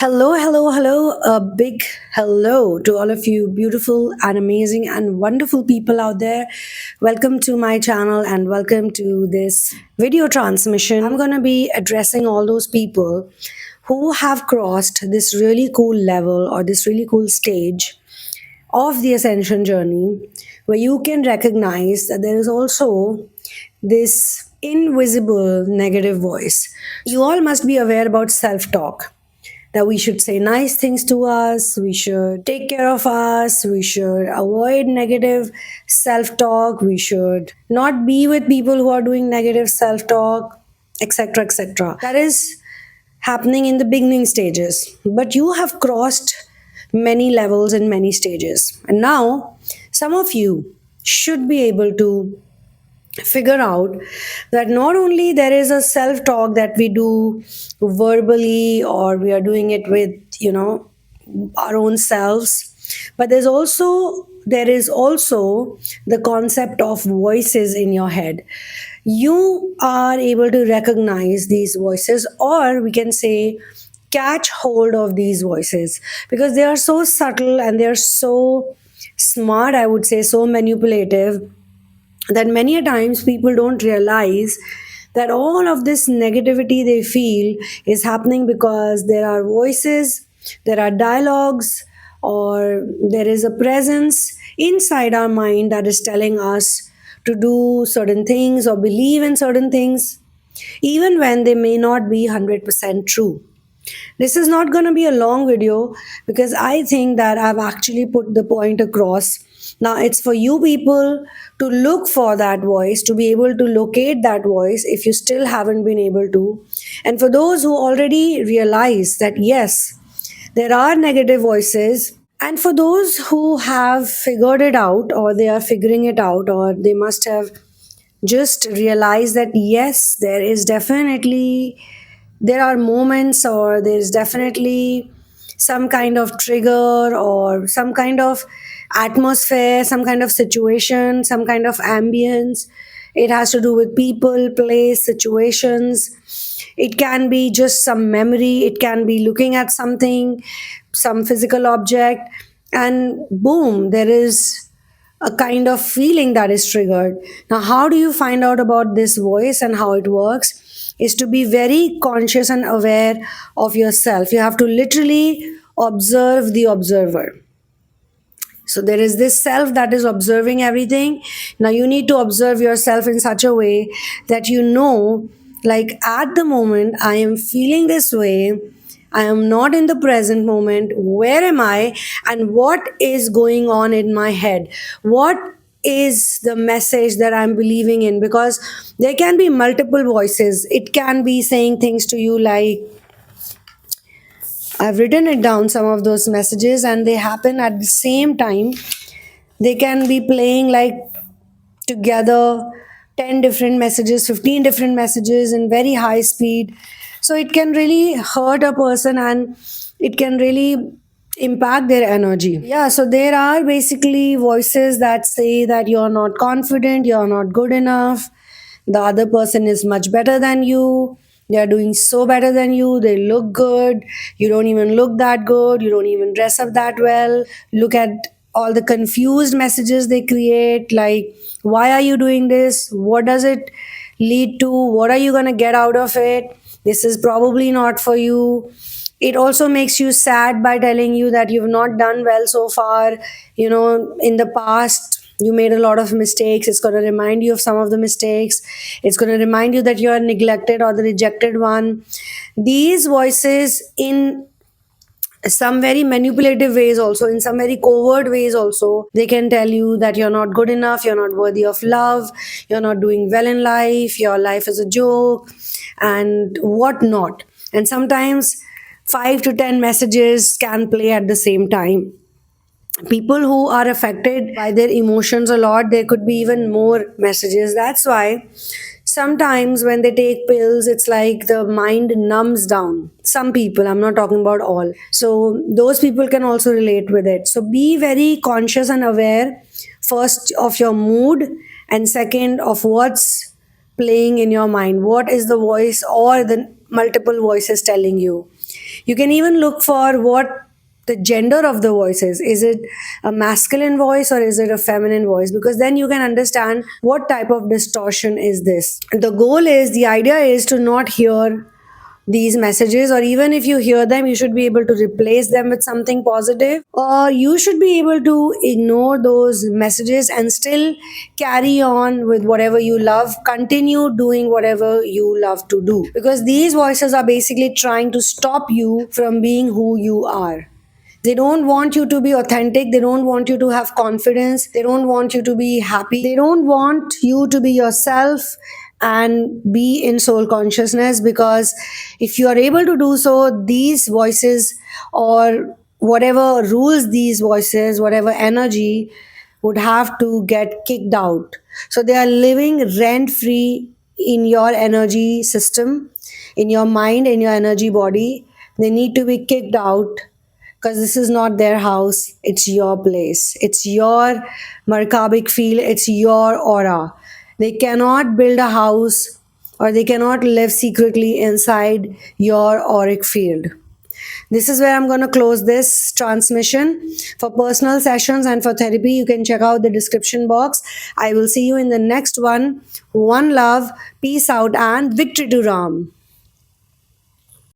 Hello, hello, hello. A big hello to all of you beautiful and amazing and wonderful people out there. Welcome to my channel and welcome to this video transmission. I'm going to be addressing all those people who have crossed this really cool level or this really cool stage of the ascension journey where you can recognize that there is also this invisible negative voice. You all must be aware about self talk, that we should say nice things to us, we should take care of us, we should avoid negative self talk, we should not be with people who are doing negative self talk, etc. etc. That is happening in the beginning stages, but you have crossed many levels and many stages, and now some of you should be able to figure out that not only there is a self talk that we do verbally or we are doing it with our own selves, but there is also the concept of voices in your head. You are able to recognize these voices, or we can say catch hold of these voices, because they are so subtle and they are so smart, I would say so manipulative, that many a times people don't realize that all of this negativity they feel is happening because there are voices, there are dialogues, or there is a presence inside our mind that is telling us to do certain things or believe in certain things, even when they may not be 100% true. This is not going to be a long video because I think that I've actually put the point across. Now it's for you people to look for that voice, to be able to locate that voice if you still haven't been able to. And for those who already realize that yes, there are negative voices, and for those who have figured it out, or they are figuring it out, or they must have just realized that yes, there are moments, or there's definitely some kind of trigger or some kind of atmosphere, some kind of situation, some kind of ambience. It has to do with people, place, situations. It can be just some memory, it can be looking at something, some physical object, and boom, there is a kind of feeling that is triggered. Now, how do you find out about this voice and how it works? Is to be very conscious and aware of yourself. You have to literally observe the observer. So there is this self that is observing everything. Now you need to observe yourself in such a way that you know, like at the moment, I am feeling this way. I am not in the present moment. Where am I? And what is going on in my head? What is the message that I'm believing in? Because there can be multiple voices. It can be saying things to you like, I've written it down, some of those messages, and they happen at the same time. They can be playing like together 10 different messages, 15 different messages in very high speed. So it can really hurt a person and it can really impact their energy. Yeah, so there are basically voices that say that you're not confident, you're not good enough, the other person is much better than you, they are doing so better than you, they look good, you don't even look that good, you don't even dress up that well. Look at all the confused messages they create, like why are you doing this, what does it lead to, what are you going to get out of it, this is probably not for you. It also makes you sad by telling you that you've not done well so far. In the past you made a lot of mistakes. It's going to remind you of some of the mistakes. It's going to remind you that you are neglected or the rejected one. These voices, in some very manipulative ways, also in some very covert ways, also they can tell you that you're not good enough, you're not worthy of love, you're not doing well in life, your life is a joke, and whatnot. And sometimes 5 to 10 messages can play at the same time. People who are affected by their emotions a lot, there could be even more messages. That's why sometimes when they take pills, it's like the mind numbs down. Some people, I'm not talking about all, so those people can also relate with it. So be very conscious and aware, first of your mood, and second of what's playing in your mind. What is the voice or the multiple voices telling you? You can even look for what the gender of the voice is. Is it a masculine voice or is it a feminine voice? Because then you can understand what type of distortion is this. The goal is, the idea is to not hear these messages, or even if you hear them, you should be able to replace them with something positive, or you should be able to ignore those messages and still carry on with whatever you love, continue doing whatever you love to do, because these voices are basically trying to stop you from being who you are. They don't want you to be authentic. They don't want you to have confidence. They don't want you to be happy. They don't want you to be yourself and be in soul consciousness, because if you are able to do so, these voices, or whatever rules these voices, whatever energy, would have to get kicked out. So they are living rent free in your energy system, in your mind, in your energy body. They need to be kicked out, because this is not their house, it's your place, it's your Merkabik field, it's your aura. They cannot build a house, or they cannot live secretly inside your auric field. This is where I'm going to close this transmission. For personal sessions and for therapy, you can check out the description box. I will see you in the next one. One love, peace out, and victory to Ram.